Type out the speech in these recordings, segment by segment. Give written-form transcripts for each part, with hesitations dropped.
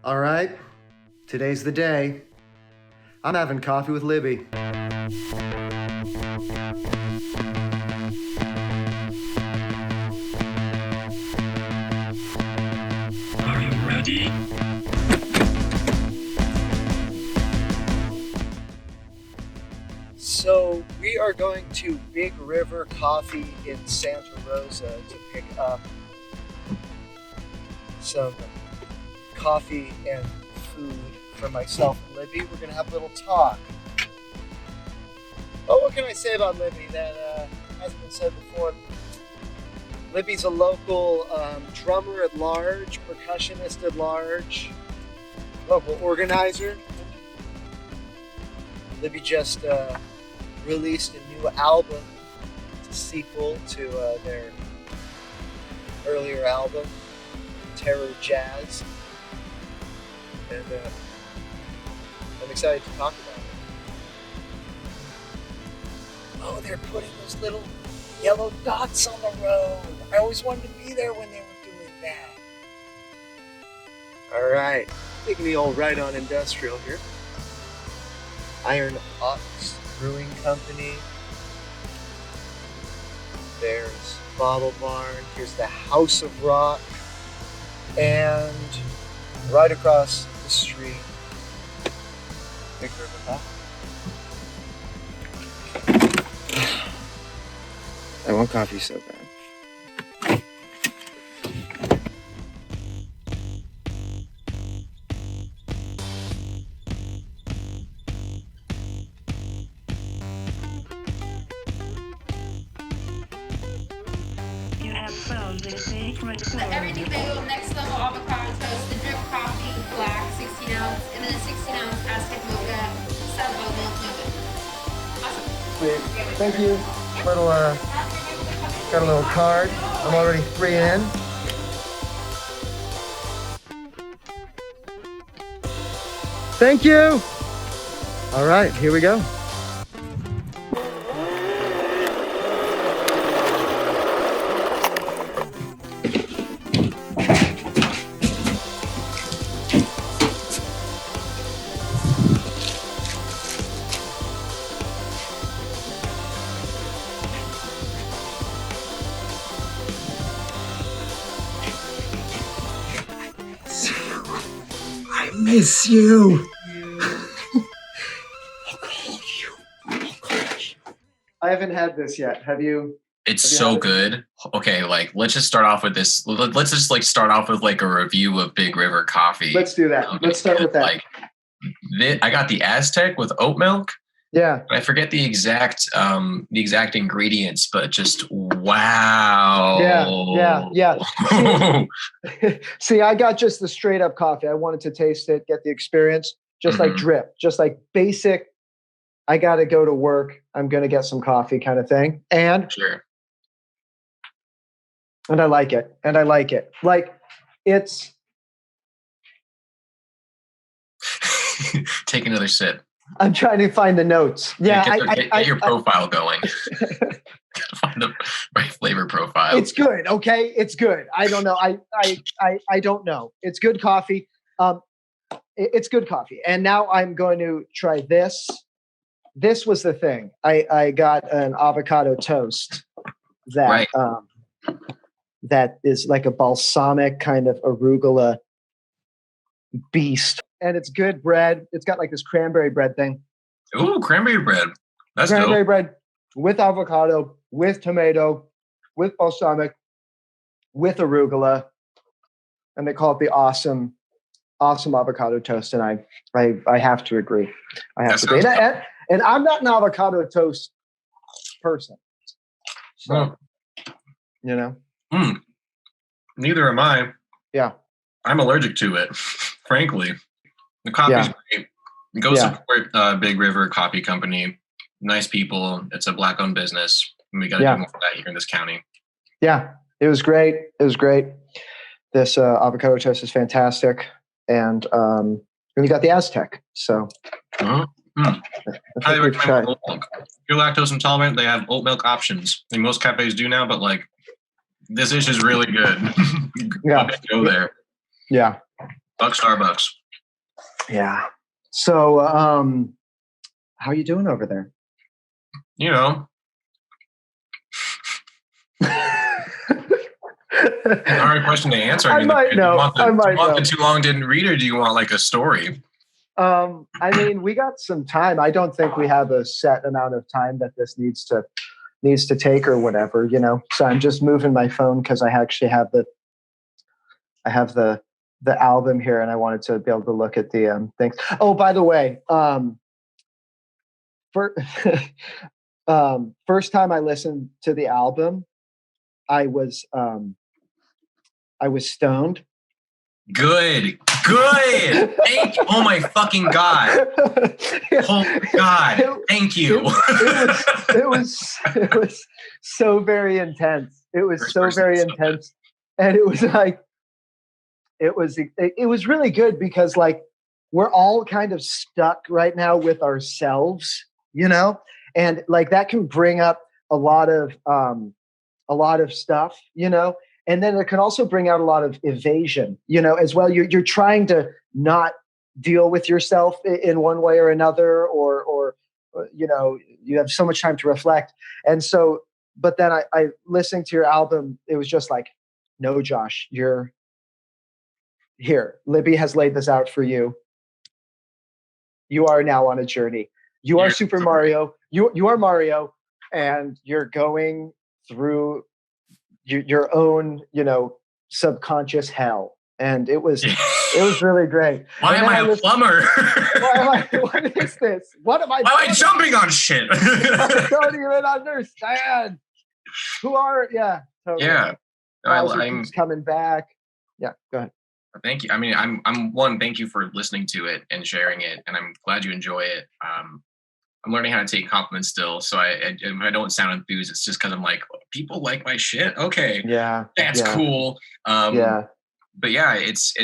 All right, today's the day. I'm having coffee with Libby. Are you ready? So we are going to Big River Coffee in Santa Rosa to pick up some coffee and food for myself and Libby. We're going to have a little talk. Oh, what can I say about Libby that hasn't been said before? Libby's a local drummer at large, percussionist at large, local organizer. Libby just released a new album. It's a sequel to their earlier album, Terror Jazz. And I'm excited to talk about it. Oh, they're putting those little yellow dots on the road. I always wanted to be there when they were doing that. All right, taking the old Right On Industrial here. Iron Ox Brewing Company. There's Bottle Barn. Here's the House of Rock. And right across the street, Big River Coffee. I want coffee so bad. You have found the sacred The everything bagel, next level avocado toast, the drip coffee, black, 16 ounce, and then a 16 ounce Aztec mocha, some oat milk yogurt. Awesome. Sweet. Thank you. Little, got a little card. I'm already 3 in. Thank you. All right, here we go. I miss you. I haven't had this yet. Have you? It's Have you so had it? good. Okay, like let's just start off with this. Let's just like start off with like a review of Big River Coffee. Let's do that. Okay, Let's start with that. Like, I got the Aztec with oat milk. Yeah. I forget the exact ingredients, but just wow. Yeah. See, I got just the straight up coffee. I wanted to taste it, get the experience, just like drip, just like basic. I got to go to work. I'm going to get some coffee kind of thing. And Sure. I like it. Like it's. Take another sip. I'm trying to find the notes. Yeah. Get your profile going. Gotta find the right flavor profile. It's good. Okay. It's good. I don't know. I don't know. It's good coffee. It's good coffee. And now I'm going to try this. This was the thing. I got an avocado toast that, Right. that is like a balsamic kind of arugula beast. And it's good bread. It's got like this cranberry bread thing. Ooh, cranberry bread. That's Cranberry dope. bread with avocado, with tomato, with balsamic, with arugula. And they call it the awesome avocado toast. And I have to agree. I have That to agree. sounds And I'm not an avocado toast person. So, you know? Neither am I. Yeah. I'm allergic to it, frankly. The coffee's great. Go support Big River Coffee Company. Nice people. It's a Black-owned business. And we got to do more of that here in this county. Yeah. It was great. This avocado toast is fantastic. And you got the Aztec. So Highly recommend oat milk. If you're lactose intolerant, they have oat milk options. I mean, most cafes do now, but like this dish is really good. Yeah. Go there. Yeah. Buck Starbucks. Yeah. So, how you doing over there? You know. Hard question to answer. I might know. Do you want the too long didn't read, or do you want like a story? I mean, we got some time. I don't think we have a set amount of time that this needs to take or whatever, you know. So I'm just moving my phone because I actually have the album here, and I wanted to be able to look at the things. Oh, by the way, first time I listened to the album, I was stoned. Good. Thank you. Oh my fucking God. Oh God. Thank you. It was so very intense. It was so very intense. And it was like, it was really good because like, we're all kind of stuck right now with ourselves, you know? And like, that can bring up a lot of stuff, you know? And then it can also bring out a lot of evasion, you know, as well. You're trying to not deal with yourself in one way or another, or you know, you have so much time to reflect. And so, but then I listening to your album, it was just like, no, Josh, you're here. Libby has laid this out for you. You are now on a journey. You are Super Mario. You are Mario, and you're going through your own, you know, subconscious hell. And it was really great. Why am I a plumber? What is this? Why am I jumping on shit? I don't even understand. Totally. Yeah. I'm coming back. Yeah, go ahead. Thank you. I mean, I'm thank you for listening to it and sharing it, and I'm glad you enjoy it. I'm learning how to take compliments still. So if I don't sound enthused, it's just because I'm like, people like my shit. Okay. Yeah. That's cool. Yeah. But yeah, it's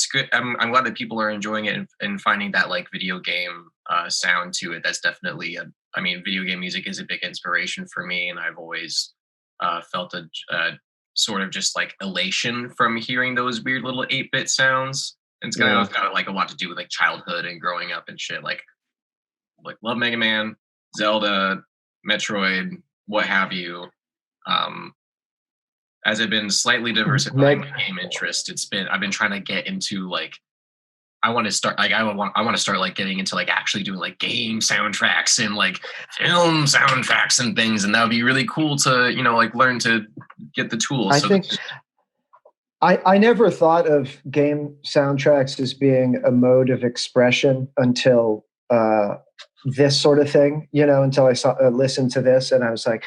good. I'm glad that people are enjoying it and finding that like video game sound to it. That's definitely I mean, video game music is a big inspiration for me, and I've always felt a sort of just like elation from hearing those weird little 8-bit sounds. And it's got like a lot to do with like childhood and growing up and shit. Like love Mega Man, Zelda, Metroid, what have you. As I've been slightly diversifying my game interest, I've been trying to get into like, I want to start like getting into like actually doing like game soundtracks and like film soundtracks and things, and that would be really cool to, you know, like learn to get the tools. I never thought of game soundtracks as being a mode of expression until this sort of thing, you know, until I listened to this, and I was like,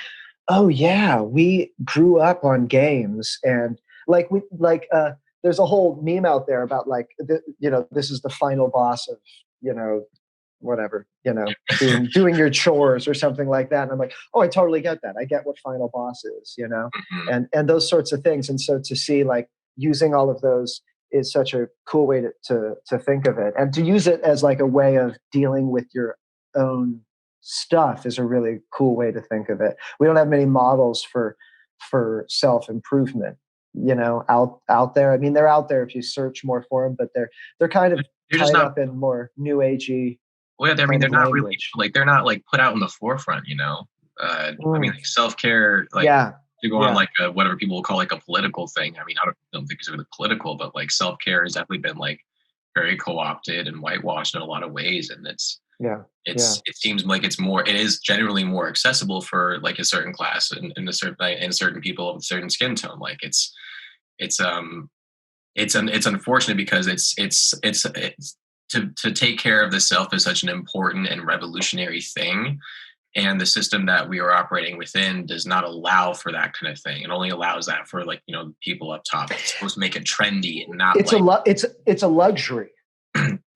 oh yeah, we grew up on games, and there's a whole meme out there about like, you know, this is the final boss of, you know, whatever, you know, doing your chores or something like that. And I'm like, oh, I totally get that. I get what final boss is, you know, and those sorts of things. And so to see like using all of those is such a cool way to think of it, and to use it as like a way of dealing with your own stuff is a really cool way to think of it. We don't have many models for self-improvement, you know, out there. I mean, they're out there if you search more for them, but they're kind of tied up in more new agey. Well, yeah, I mean, they're not really like, they're not like put out in the forefront, you know. I mean, like self-care, like to go on like whatever people will call like a political thing. I mean, I don't think it's really political, but like self-care has definitely been like very co-opted and whitewashed in a lot of ways, and it seems like it is generally more accessible for like a certain class and certain people of a certain skin tone. Like it's unfortunate because it's to take care of the self is such an important and revolutionary thing, and the system that we are operating within does not allow for that kind of thing. It only allows that for like, you know, people up top. It's supposed to make it trendy and not it's a luxury.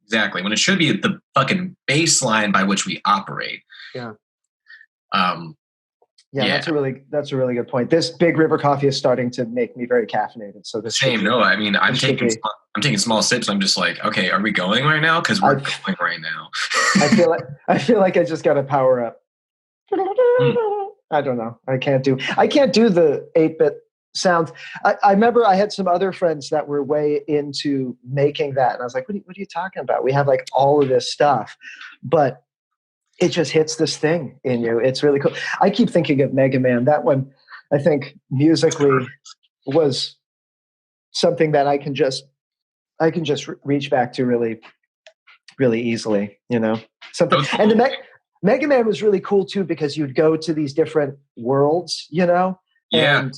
Exactly, when it should be the fucking baseline by which we operate. That's a really good point. This Big River coffee is starting to make me very caffeinated. So this I mean, I'm taking small sips. I'm just like, okay, are we going right now? Because we're going right now. I feel like I just got to power up. I don't know. I can't do the 8-bit sounds. I remember I had some other friends that were way into making that, and I was like, what are you talking about? We have like all of this stuff, but it just hits this thing in you. It's really cool. I keep thinking of Mega Man. That one, I think musically was something that I can just reach back to really, really easily, something. And the Mega Man was really cool too, because you'd go to these different worlds, Yeah.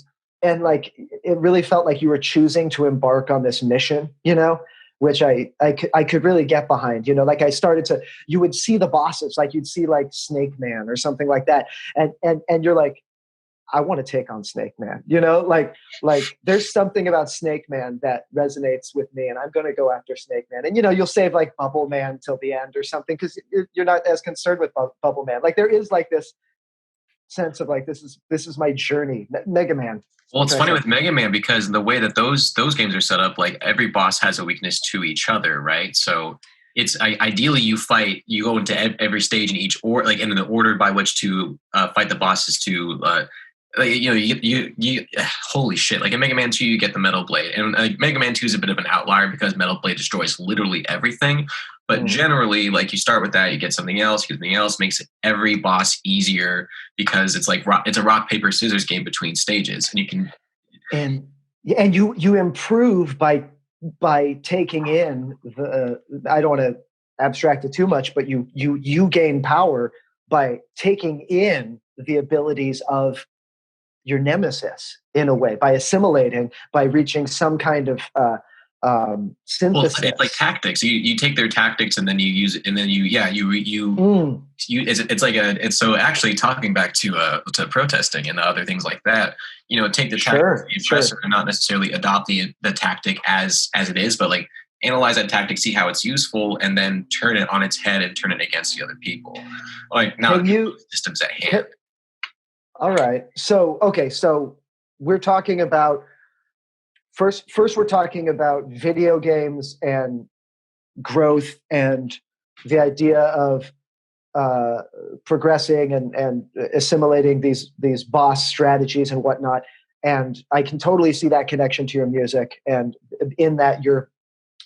and like, it really felt like you were choosing to embark on this mission, which I could really get behind, like you would see the bosses, like you'd see like Snake Man or something like that. And you're like, I want to take on Snake Man, like there's something about Snake Man that resonates with me, and I'm going to go after Snake Man. And, you'll save like Bubble Man till the end or something, because you're not as concerned with Bubble Man. Like there is like this sense of like, this is my journey. Mega Man. Well, it's funny with Mega Man because the way that those games are set up, like every boss has a weakness to each other, right? So it's ideally you go into every stage in each, or like in the order by which to fight the bosses to. You holy shit, like in Mega Man 2 you get the Metal Blade, and Mega Man 2 is a bit of an outlier because Metal Blade destroys literally everything, but generally like you start with that, you get something else, makes every boss easier because it's like it's a rock paper scissors game between stages, and you can and you improve by taking in the I don't want to abstract it too much, but you gain power by taking in the abilities of your nemesis in a way, by assimilating, by reaching some kind of synthesis. Well, it's like tactics. You take their tactics and then you use it, and then it's so actually talking back to protesting and other things like that. Take the tactic the oppressor and not necessarily adopt the tactic as it is, but like analyze that tactic, see how it's useful, and then turn it on its head and turn it against the other people. Like not systems at hand. All right. So we're talking about first we're talking about video games and growth and the idea of progressing and assimilating these boss strategies and whatnot. And I can totally see that connection to your music, and in that you're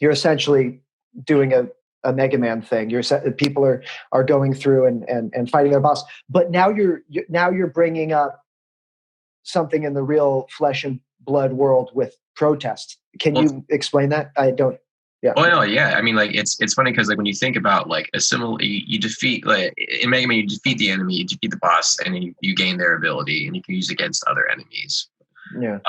essentially doing a Mega Man thing. People are going through and fighting their boss, but now you're bringing up something in the real flesh and blood world with protest. Can you explain that? I don't. Yeah. Oh no, yeah. I mean, like it's funny because like when you think about like you defeat, like in Mega Man, you defeat the enemy, you defeat the boss, and you gain their ability, and you can use it against other enemies. Yeah.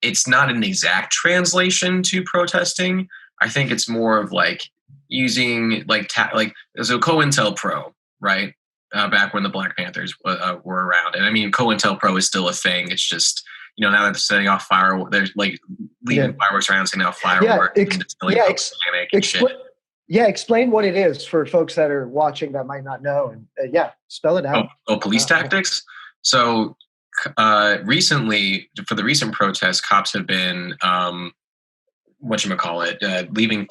It's not an exact translation to protesting. I think it's more of like using so COINTELPRO, right? Back when the Black Panthers were around, and I mean COINTELPRO is still a thing. It's just now they're setting off fireworks. They're like leaving fireworks around, setting off fireworks. Explain what it is for folks that are watching that might not know, and spell it out. Police tactics. So recently, for the recent protests, cops have been leaving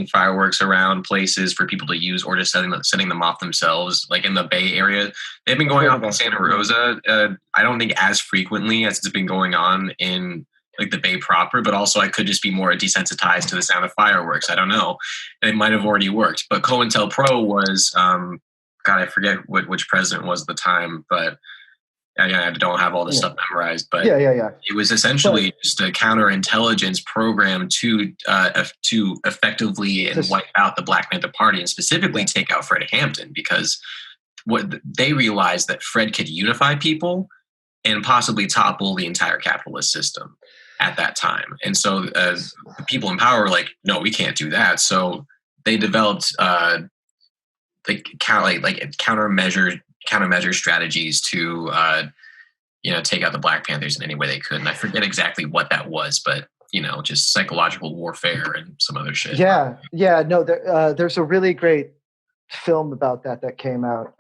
fireworks around places for people to use, or just setting them off themselves, like in the Bay Area. They've been going off in Santa Rosa. I don't think as frequently as it's been going on in like the Bay proper, but also I could just be more desensitized to the sound of fireworks. I don't know. It might have already worked. But COINTELPRO was, I forget which president was at the time, but I don't have all this stuff memorized, but it was essentially just a counterintelligence program to effectively wipe out the Black Panther Party, and specifically take out Fred Hampton, because what they realized that Fred could unify people and possibly topple the entire capitalist system at that time. And so the people in power were like, no, we can't do that. So they developed countermeasure strategies to take out the Black Panthers in any way they could. And I forget exactly what that was, but just psychological warfare and some other shit. No, there's a really great film about that came out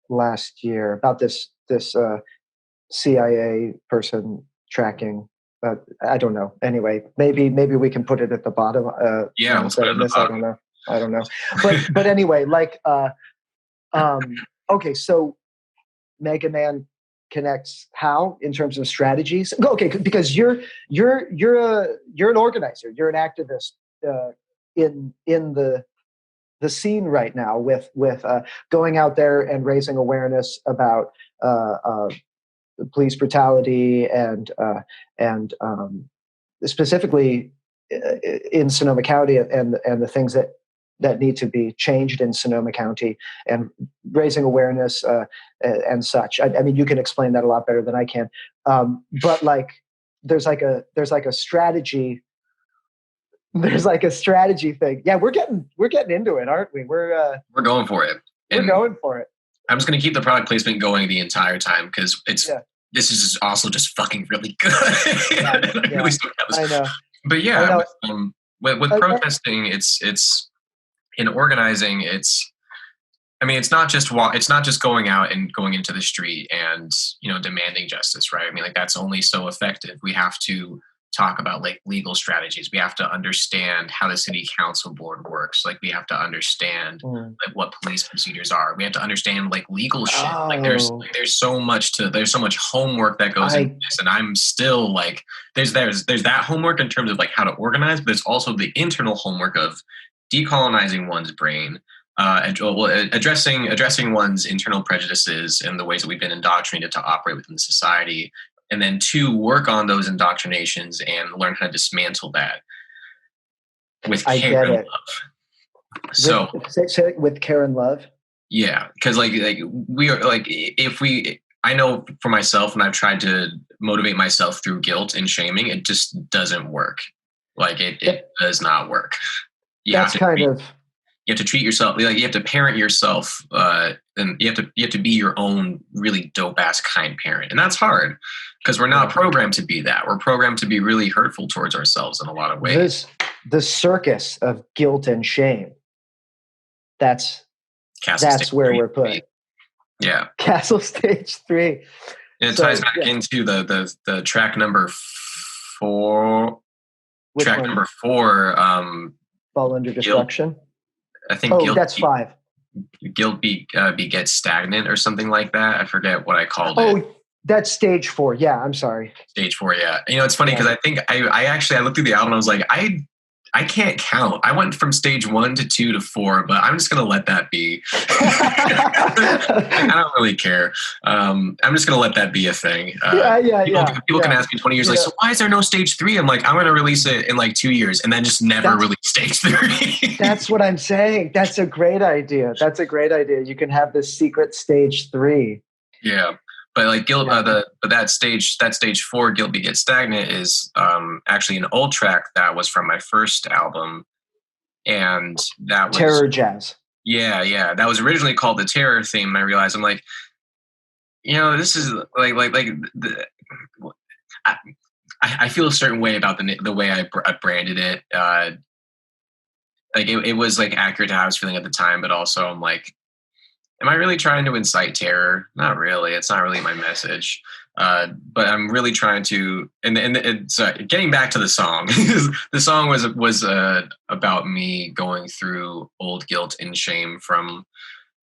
last year about this CIA person tracking. I don't know. Anyway, maybe we can put it at the bottom. Let's put it at the bottom. I don't know. But anyway, like okay, so Mega Man connects how in terms of strategies? Okay, because you're an organizer, you're an activist in the scene right now with going out there and raising awareness about police brutality and specifically in Sonoma County and the things that need to be changed in Sonoma County and raising awareness and such. I mean, you can explain that a lot better than I can. But like, there's like a strategy. There's like a strategy thing. Yeah, we're getting into it, aren't we? We're going for it. We're going for it. I'm just going to keep the product placement going the entire time because this is also just fucking really good. I know. But yeah, with protesting, it's in organizing. It's not just going out and going into the street and demanding justice, right? I mean, like that's only so effective. We have to talk about like legal strategies. We have to understand how the city council board works. Like we have to understand like what police procedures are. We have to understand like legal shit. Like there's so much homework that goes into this. And I'm still like, there's that homework in terms of like how to organize, but there's also the internal homework of decolonizing one's brain, addressing one's internal prejudices and the ways that we've been indoctrinated to operate within society. And then 2, work on those indoctrinations and learn how to dismantle that with care and love. So say it with care and love. Yeah, because like we are like I know for myself when I've tried to motivate myself through guilt and shaming, it just doesn't work. Like it does not work. You have to treat yourself like you have to parent yourself, and you have to be your own really dope ass kind parent, and that's hard because we're not programmed to be that. We're programmed to be really hurtful towards ourselves in a lot of ways. The circus of guilt and shame. That's where we're put. Yeah, Castle Stage 3. And it ties back into the track number 4. Which track one? number 4. Fall Under Destruction. I think. That's 5. Guilt begets stagnant or something like that. I forget what I called it. Oh, that's Stage 4. Yeah, I'm sorry. Stage 4. Yeah, it's funny because I think I looked through the album and I was like, I can't count. I went from Stage 1 to 2 to 4, but I'm just gonna let that be. I don't really care. I'm just gonna let that be a thing. People can ask me 20 years like, so why is there no Stage 3? I'm like, I'm gonna release it in like 2 years and then just never release Stage 3. That's what I'm saying. That's a great idea. You can have this secret Stage 3. Yeah. But like guilt, that stage 4, Guilt Begets Stagnant, is actually an old track that was from my first album, and that was Terror Jazz. Yeah, that was originally called the Terror Theme, and I realized I'm like, this is I feel a certain way about the way I branded it. Like it was like accurate to how I was feeling at the time, but also I'm like, am I really trying to incite terror? Not really. It's not really my message. But I'm really trying to. And so getting back to the song, the song was about me going through old guilt and shame from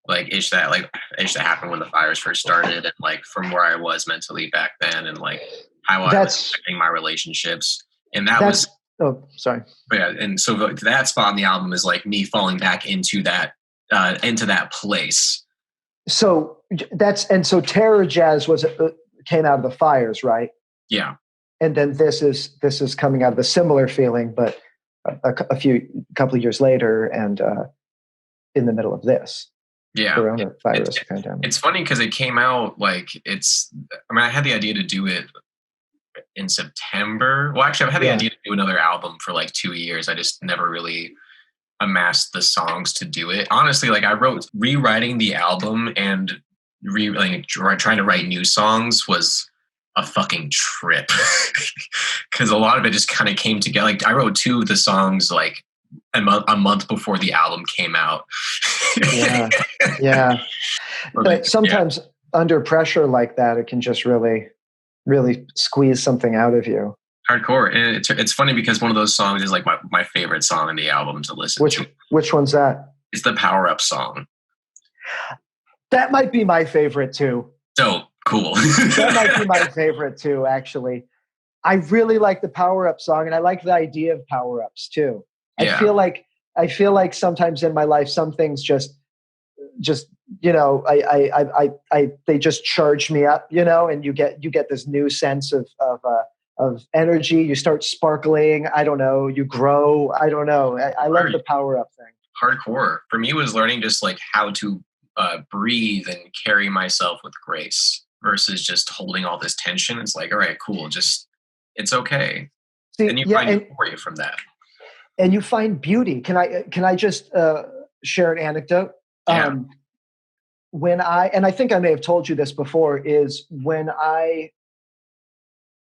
like ish that happened when the fires first started, and like from where I was mentally back then, and like how I was affecting my relationships. And that was. Oh, sorry. Yeah, and so that spot in the album is like me falling back into that place. So Terror Jazz came out of the fires, right? Yeah. And then this is coming out of a similar feeling, but a couple of years later, and in the middle of this. Yeah. Coronavirus pandemic. It's funny because it came out like I had the idea to do it in September. Well, actually, I've had the idea to do another album for like 2 years. I just never really amassed the songs to do it. Honestly, like I wrote rewriting the album and trying to write new songs was a fucking trip because a lot of it just kind of came together. Like I wrote 2 of the songs like a month before the album came out. Yeah. But sometimes under pressure like that, it can just really, really squeeze something out of you. Hardcore. And it's funny because one of those songs is like my favorite song in the album to listen to. Which one's that? It's the Power Up song. That might be my favorite too. Dope. Cool. That might be my favorite too, actually. I really like the Power Up song, and I like the idea of power ups too. Yeah. I feel like sometimes in my life, some things just you know, they just charge me up, you know, and you get this new sense of energy. You start sparkling. I don't know. You grow. I don't know. I love the Power Up thing. Hardcore for me was learning just like how to breathe and carry myself with grace versus just holding all this tension. It's like, all right, cool, just it's okay. See, and you find euphoria from that. And you find beauty. Can I just share an anecdote? Yeah. When I think I may have told you this before, is when I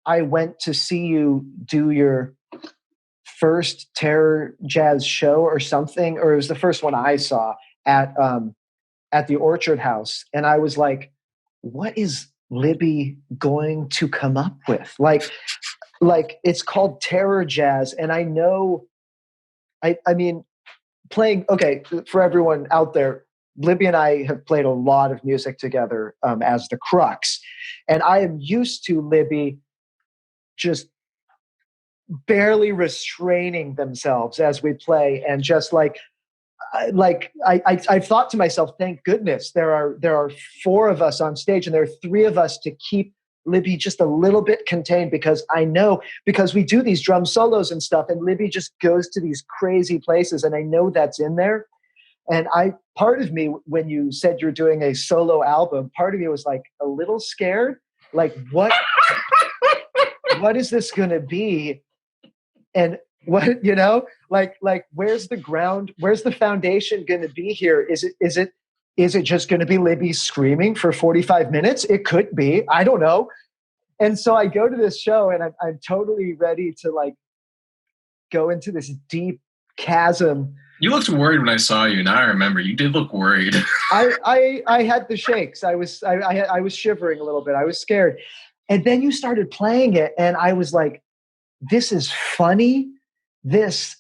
went to see you do your first Terror Jazz show or something, or it was the first one I saw at the Orchard House, and I was like, what is Libby going to come up with? Like it's called Terror Jazz, and I know, I mean, playing, okay, for everyone out there, Libby and I have played a lot of music together as the Crux, and I am used to Libby just barely restraining themselves as we play, and just I've thought to myself, thank goodness there are 4 of us on stage, and there are 3 of us to keep Libby just a little bit contained, because I know, because we do these drum solos and stuff, and Libby just goes to these crazy places, and I know that's in there. And part of me, when you said you're doing a solo album, part of me was like a little scared, like what is this going to be? And what, you know, like where's the foundation going to be here? Is it just going to be Libby screaming for 45 minutes? It could be, I don't know. And so I go to this show, and I'm totally ready to like go into this deep chasm. You looked worried when I saw you. Now I remember, you did look worried. I had the shakes. I was shivering a little bit. I was scared. And then you started playing it, and I was like, this is funny. This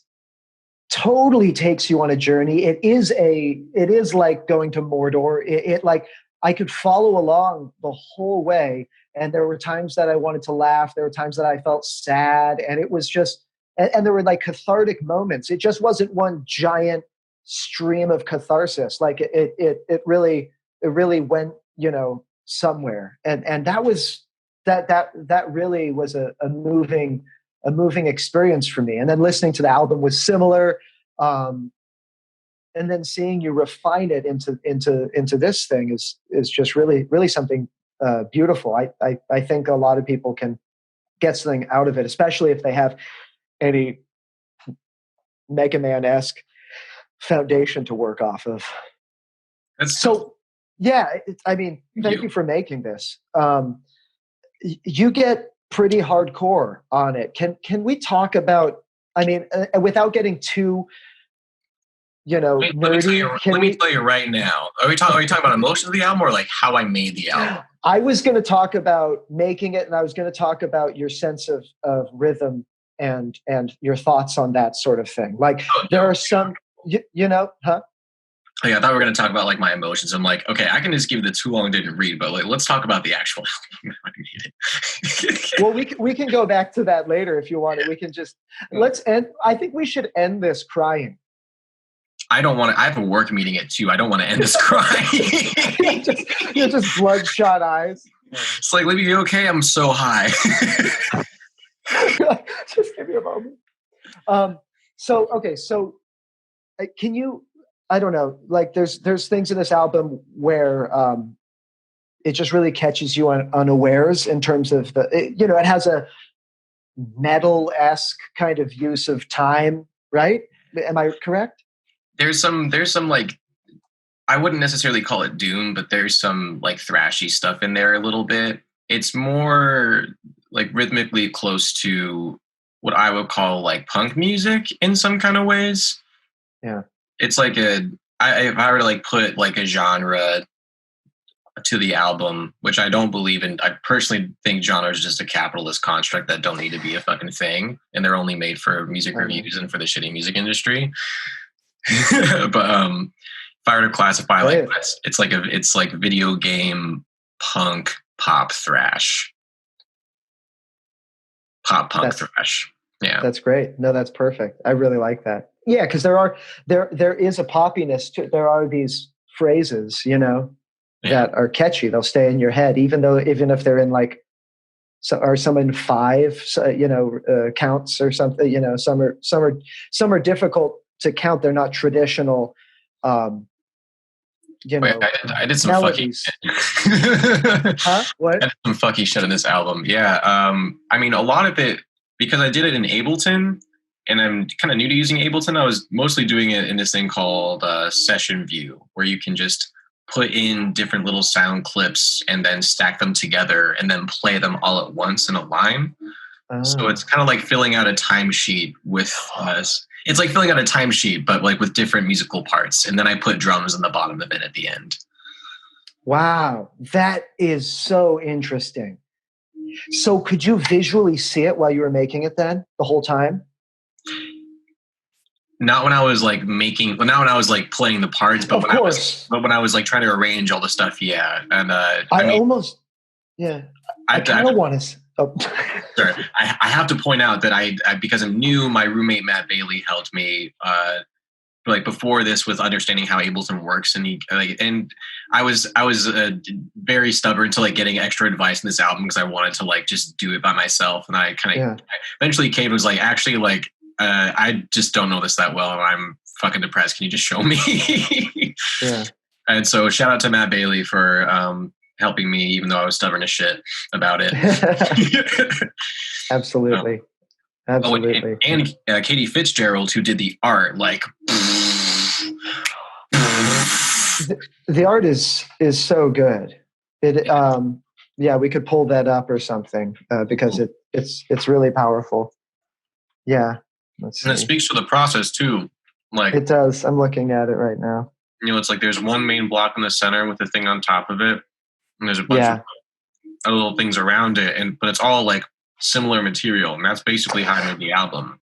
totally takes you on a journey. It is like going to Mordor. It like, I could follow along the whole way. And there were times that I wanted to laugh. There were times that I felt sad, and it was just, and there were like cathartic moments. It just wasn't one giant stream of catharsis. Like it really went, you know, somewhere. And that was, that really was a moving experience for me. And then listening to the album was similar. And then seeing you refine it into this thing is just really, really something beautiful. I think a lot of people can get something out of it, especially if they have any Mega Man-esque foundation to work off of. So, yeah, I mean, thank you for making this. You get pretty hardcore on it. Can we talk about, I mean, without getting too, you know, nerdy? Let me tell you right now. Are you talking about emotions of the album, or like how I made the album? I was going to talk about making it, and I was going to talk about your sense of rhythm and your thoughts on that sort of thing. Like there are some, you know, huh? Yeah, I thought we were going to talk about like my emotions. I'm like, okay, I can just give the too long didn't read, but like, let's talk about the actual album. Well, we can go back to that later if you want it. We can just let's end. I think we should end this crying. I don't want to. I have a work meeting at 2. I don't want to end this crying. just bloodshot eyes. It's like, Libby, you okay? I'm so high. Just give me a moment. So can you? I don't know. Like, there's things in this album where it just really catches you unawares in terms of it has a metal-esque kind of use of time, right? Am I correct? There's some like, I wouldn't necessarily call it doom, but there's some like thrashy stuff in there a little bit. It's more like rhythmically close to what I would call like punk music in some kind of ways. Yeah. It's like if I were to like put like a genre to the album, which I don't believe in. I personally think genre is just a capitalist construct that don't need to be a fucking thing, and they're only made for music reviews and for the shitty music industry. But if I were to classify like it's like video game punk pop thrash, pop punk thrash. Yeah, that's great. No, that's perfect. I really like that. Yeah, because there is a poppiness to. There are these phrases, that are catchy. They'll stay in your head, even if they're in like. So, or some in five, counts or something. Some are difficult to count. They're not traditional. I did some melodies. fucking. Huh? What? I did some fucky shit in this album. Yeah. I mean, a lot of it because I did it in Ableton, and I'm kind of new to using Ableton. I was mostly doing it in this thing called Session View, where you can just put in different little sound clips and then stack them together and then play them all at once in a line. So it's kind of like filling out a timesheet with us. It's like filling out a timesheet, but like with different musical parts. And then I put drums in the bottom of it at the end. Wow. That is so interesting. So could you visually see it while you were making it then the whole time? Not when I was like not when I was like playing the parts, but when I was like trying to arrange all the stuff. Yeah. And I kind of want to. Oh. Sorry. I have to point out that I because I'm new, my roommate Matt Bailey helped me like before this with understanding how Ableton works, and I was very stubborn to like getting extra advice in this album because I wanted to like just do it by myself, and I kind of eventually Cade was like, actually like I just don't know this that well, and I'm fucking depressed. Can you just show me? Yeah. And so shout out to Matt Bailey for helping me, even though I was stubborn as shit about it. Absolutely. Absolutely. Oh, and Katie Fitzgerald, who did the art, like the art is so good. It we could pull that up or something because it's really powerful. Yeah. And it speaks to the process too. Like it does. I'm looking at it right now. It's like there's one main block in the center with the thing on top of it, and there's a bunch of little things around it, but it's all like similar material, and that's basically how I made the album.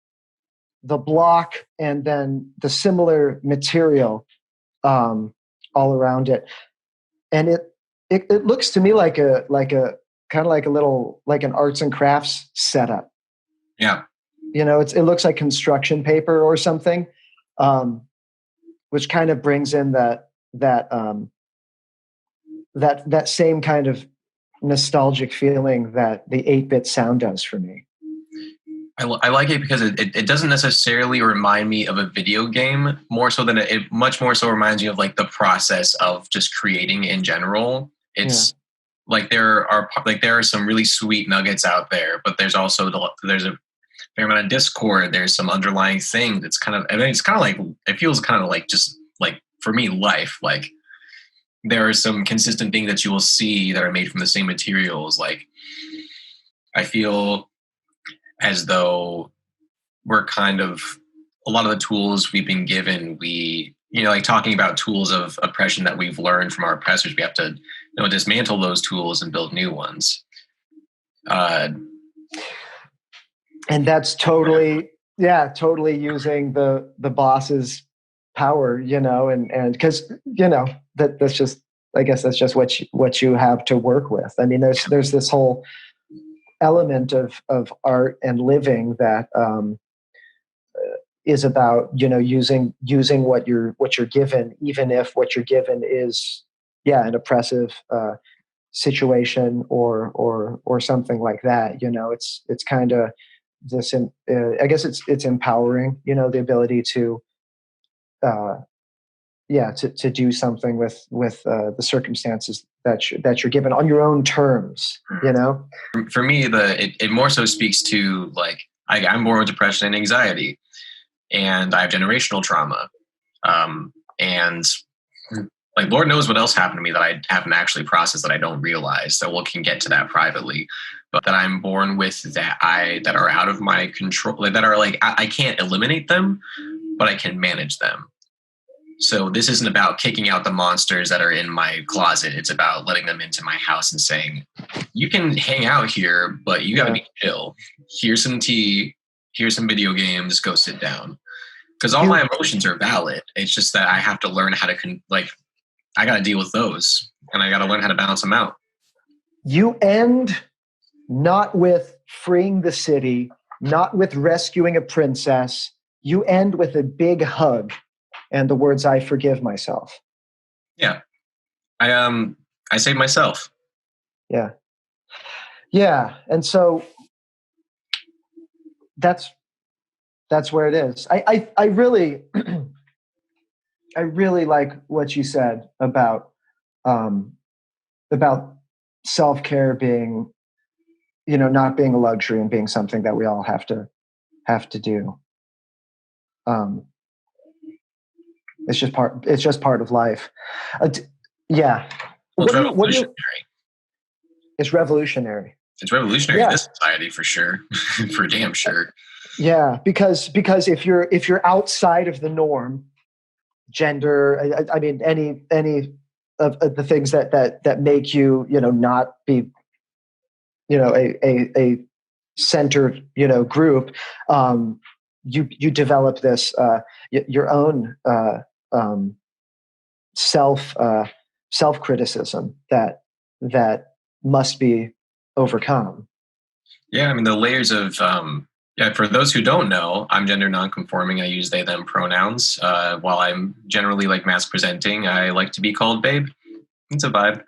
The block and then the similar material all around it, and it looks to me like a kind of like a little like an arts and crafts setup. Yeah. It looks like construction paper or something, which kind of brings in that same kind of nostalgic feeling that the 8-bit sound does for me. I like it because it doesn't necessarily remind me of a video game, more so than it much more so reminds me of like the process of just creating in general. It's like there are some really sweet nuggets out there, but there's also there's a fair amount of discord. There's some underlying thing that's kind of like it feels kind of like just like for me life. Like there are some consistent things that you will see that are made from the same materials. Like I feel as though we're kind of a lot of the tools we've been given. Like talking about tools of oppression that we've learned from our oppressors. We have to dismantle those tools and build new ones. And that's totally using the boss's power, and because that's just, I guess that's just what you have to work with. I mean, there's this whole element of art and living that is about using what you're given, even if what you're given is an oppressive situation or something like that. It's kind of this. I guess it's empowering. The ability to to do something with the circumstances that you're given on your own terms. For me, it more so speaks to like I'm born with depression and anxiety, and I have generational trauma, and like Lord knows what else happened to me that I haven't actually processed that I don't realize. So we can get to that privately, but that I'm born with that are out of my control, that are like I can't eliminate them, but I can manage them. So this isn't about kicking out the monsters that are in my closet. It's about letting them into my house and saying, you can hang out here, but you got to be chill. Here's some tea. Here's some video games. Go sit down. Because all my emotions are valid. It's just that I have to learn how to I got to deal with those, and I got to learn how to balance them out. you end not with freeing the city, not with rescuing a princess. You end with a big hug and the words, "I forgive myself." Yeah. I saved myself. Yeah. Yeah. And so that's where it is. I really, I really like what you said about self-care being, not being a luxury and being something that we all have to do. It's just part of life. Yeah. Well, it's What do revolutionary. It's revolutionary. It's revolutionary Yeah. in this society for sure, for damn sure. Yeah, because if you're outside of the norm, gender, I mean, any of the things that make you, not be, a centered, group, you develop this your own self criticism that must be overcome. Yeah, I mean the layers of yeah. For those who don't know, I'm gender nonconforming. I use they them pronouns. While I'm generally like mask presenting, I like to be called babe. It's a vibe.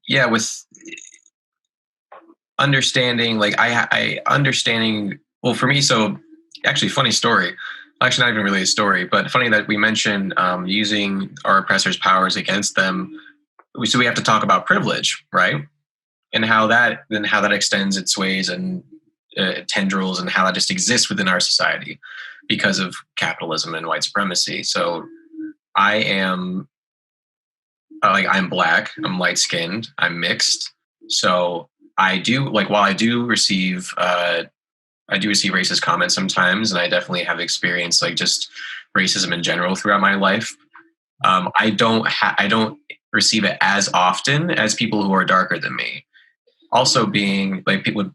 Yeah, with understanding, like I understanding. Well, for me, so actually, funny story. Actually, not even really a story, but funny that we mentioned using our oppressors' powers against them. So we have to talk about privilege, right? And how that extends its ways and tendrils, and how that just exists within our society because of capitalism and white supremacy. So I am I'm black, I'm light skinned, I'm mixed. So I do while I do receive racist comments sometimes, and I definitely have experienced just racism in general throughout my life. I don't receive it as often as people who are darker than me. Also, being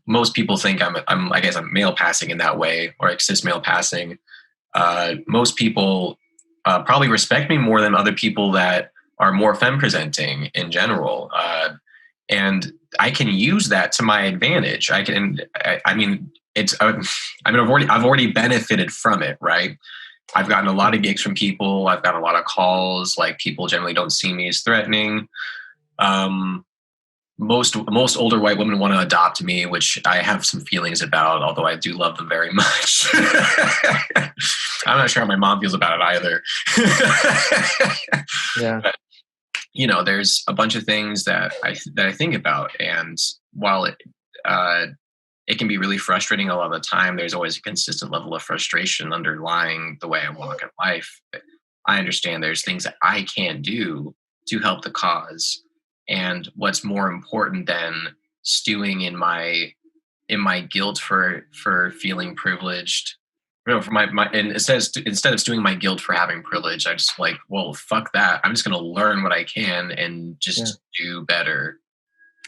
most people think I guess I'm male passing in that way, or cis male passing. Most people probably respect me more than other people that are more femme presenting in general, and I can use that to my advantage. I've already benefited from it, right? I've gotten a lot of gigs from people. I've gotten a lot of calls. Like, people generally don't see me as threatening. Most older white women want to adopt me, which I have some feelings about, although I do love them very much. I'm not sure how my mom feels about it either. Yeah. But, there's a bunch of things that I think about, and while it can be really frustrating a lot of the time, there's always a consistent level of frustration underlying the way I walk in life. I understand there's things that I can do to help the cause. And what's more important than stewing in my guilt for feeling privileged, and instead of stewing my guilt for having privilege, I just well, fuck that. I'm just going to learn what I can and just do better.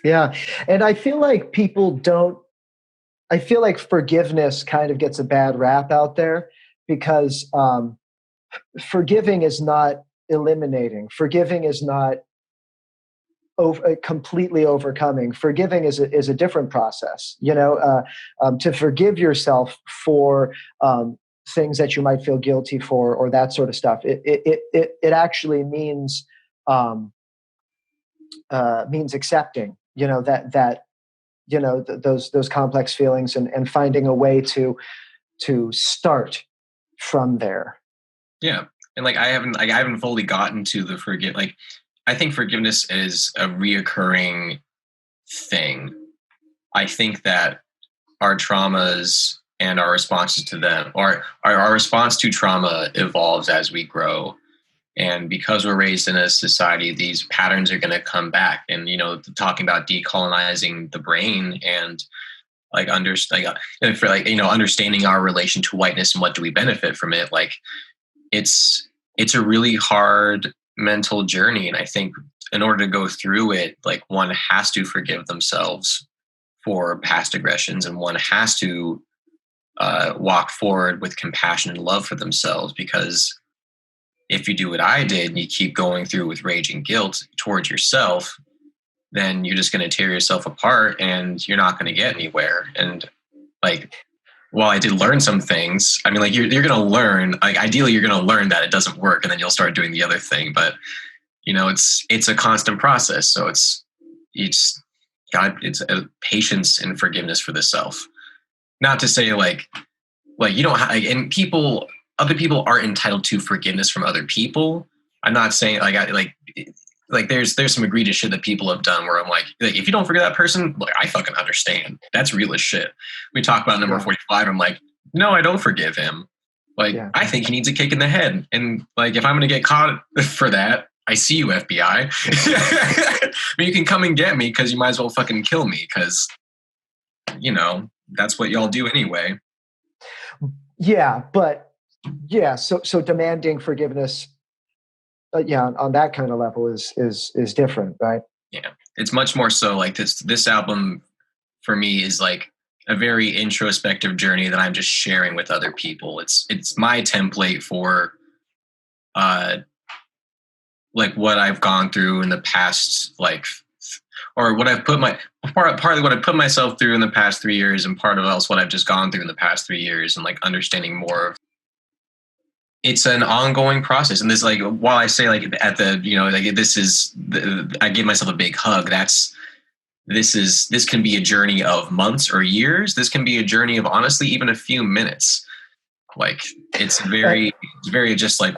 Yeah, and I feel like I feel like forgiveness kind of gets a bad rap out there, because forgiving is not eliminating. Forgiving is not completely overcoming. Forgiving is a different process. To forgive yourself for things that you might feel guilty for, or that sort of stuff. It actually means accepting. Those complex feelings, and finding a way to start from there. Yeah, and I haven't fully gotten to the forgive. I think forgiveness is a reoccurring thing. I think that our traumas and our responses to them, or our response to trauma, evolves as we grow. And because we're raised in a society, these patterns are going to come back. And, talking about decolonizing the brain and understanding our relation to whiteness and what do we benefit from it. It's a really hard mental journey. And I think in order to go through it, one has to forgive themselves for past aggressions, and one has to walk forward with compassion and love for themselves. Because if you do what I did and you keep going through with rage and guilt towards yourself, then you're just going to tear yourself apart and you're not going to get anywhere. And like, while I did learn some things, I mean, like you're going to learn, like ideally you're going to learn that it doesn't work and then you'll start doing the other thing. But you know, it's a constant process. So it's a patience and forgiveness for the self. Not to say like you don't have, and other people aren't entitled to forgiveness from other people. I'm not saying like there's some egregious shit that people have done where I'm like if you don't forgive that person, like I fucking understand. That's real as shit. We talk about number 45. I'm like, no, I don't forgive him. Like I think he needs a kick in the head. And like if I'm gonna get caught for that, I see you, FBI. I mean, you can come and get me because you might as well fucking kill me because, you know, that's what y'all do anyway. Yeah, but so demanding forgiveness, on that kind of level is different, right? Yeah, it's much more so like this album for me is like a very introspective journey that I'm just sharing with other people. It's my template for like what I've gone through in the past, like, or what I've partly what I put myself through in the past 3 years, and part of else what I've just gone through in the past 3 years, and like understanding more of. It's an ongoing process, and this like while I say like at the like this is I gave myself a big hug. This can be a journey of months or years. This can be a journey of honestly even a few minutes. Like it's very just like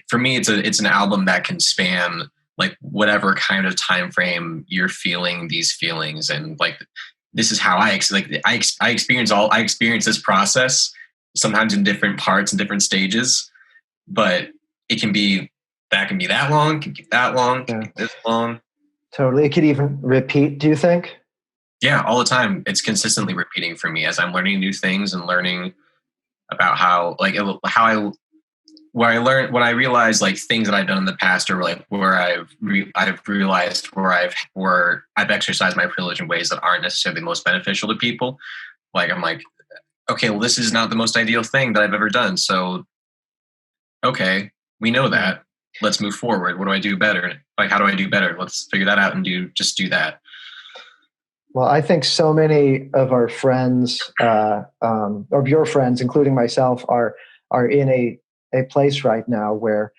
for me it's an album that can span like whatever kind of time frame you're feeling these feelings, and like this is how I experience this process sometimes in different parts and different stages, but it can be that long, can be that long, can be this long. Totally. It could even repeat, do you think? Yeah, all the time. It's consistently repeating for me as I'm learning new things and learning about when I realized like things that I've done in the past, or like where I've realized where I've exercised my privilege in ways that aren't necessarily the most beneficial to people. Like I'm like, okay, well, this is not the most ideal thing that I've ever done. So, okay, we know that. Let's move forward. What do I do better? Like, how do I do better? Let's figure that out and do that. Well, I think so many of our friends, of your friends, including myself, are in a place right now where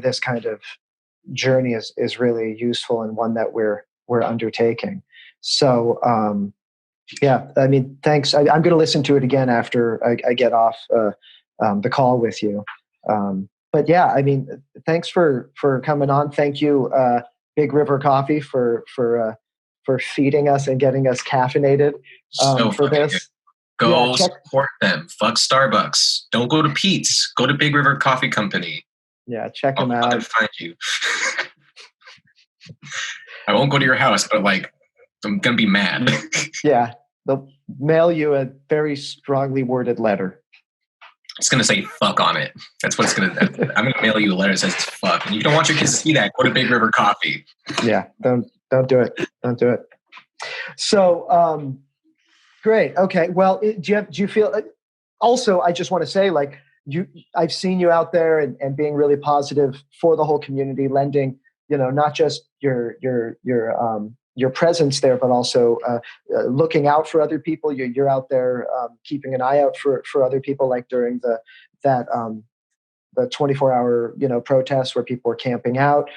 this kind of journey is really useful, and one that we're undertaking. So, I mean, thanks. I'm going to listen to it again after I get off the call with you. But yeah, I mean, thanks for coming on. Thank you, Big River Coffee, for feeding us and getting us caffeinated for this. Good. Go support them. Fuck Starbucks. Don't go to Pete's. Go to Big River Coffee Company. Yeah, check them out. I'll find you. I won't go to your house, but like, I'm gonna be mad. Yeah, they'll mail you a very strongly worded letter. It's gonna say "fuck" on it. That's what it's gonna. I'm gonna mail you a letter that says "fuck," and you don't want your kids to see that. Go to Big River Coffee. Yeah, don't do it. Don't do it. So, great. Okay. Well, do you feel? Also, I just want to say, like I've seen you out there and being really positive for the whole community, lending, not just your presence there, but also looking out for other people. You're out there keeping an eye out for other people, like during the 24-hour protests where people were camping out.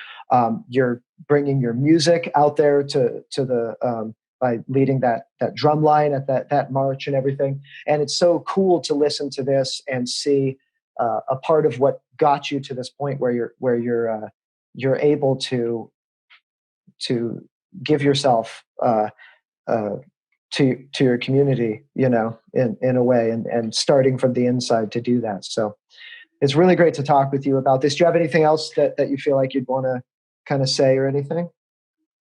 You're bringing your music out there to the by leading that drum line at that march and everything. And it's so cool to listen to this and see a part of what got you to this point where you're able to give yourself to your community, in a way, and starting from the inside to do that. So it's really great to talk with you about this. Do you have anything else that you feel like you'd want to kind of say or anything?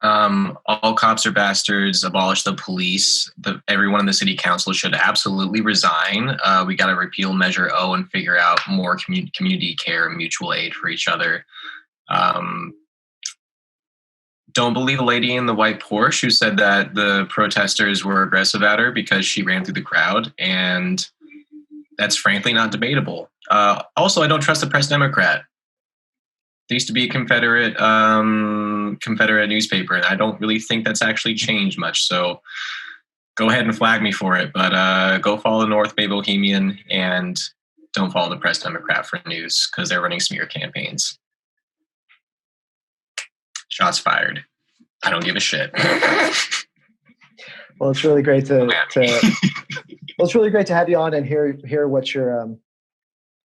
All cops are bastards. Abolish the police. Everyone in the city council should absolutely resign. We got to repeal Measure O and figure out more community care and mutual aid for each other. Don't believe a lady in the white Porsche who said that the protesters were aggressive at her because she ran through the crowd, and that's frankly not debatable. Also, I don't trust the Press Democrat. There used to be a Confederate Confederate newspaper, and I don't really think that's actually changed much. So go ahead and flag me for it. But go follow North Bay Bohemian and don't follow the Press Democrat for news because they're running smear campaigns. Shots fired. I don't give a shit. Well, it's really great well, it's really great to have you on and hear what you're,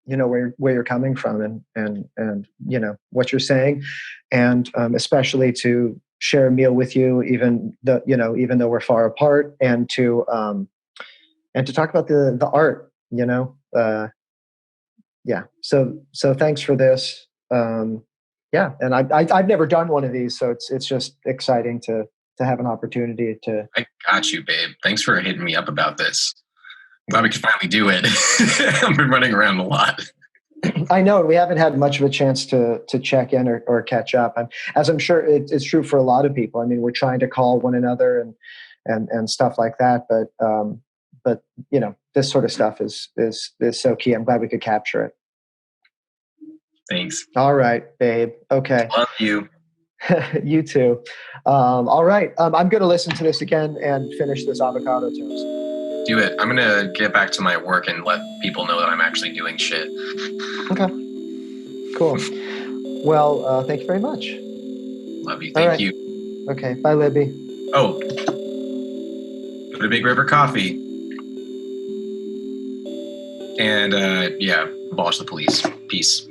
where you're coming from and what you're saying, and especially to share a meal with you, even though we're far apart, and to talk about the art. So thanks for this. And I've never done one of these, so it's just exciting to have an opportunity to. I got you, babe. Thanks for hitting me up about this. I'm glad we could finally do it. I've been running around a lot. I know we haven't had much of a chance to check in or catch up. As I'm sure it's true for a lot of people. I mean, we're trying to call one another and stuff like that, but this sort of stuff is so key. I'm glad we could capture it. Thanks. All right, babe. Okay. Love you. You too. All right. I'm going to listen to this again and finish this avocado toast. Do it. I'm going to get back to my work and let people know that I'm actually doing shit. Okay. Cool. Well, thank you very much. Love you. Thank you. Okay. Bye, Libby. Oh, go to Big River Coffee. And, abolish the police. Peace.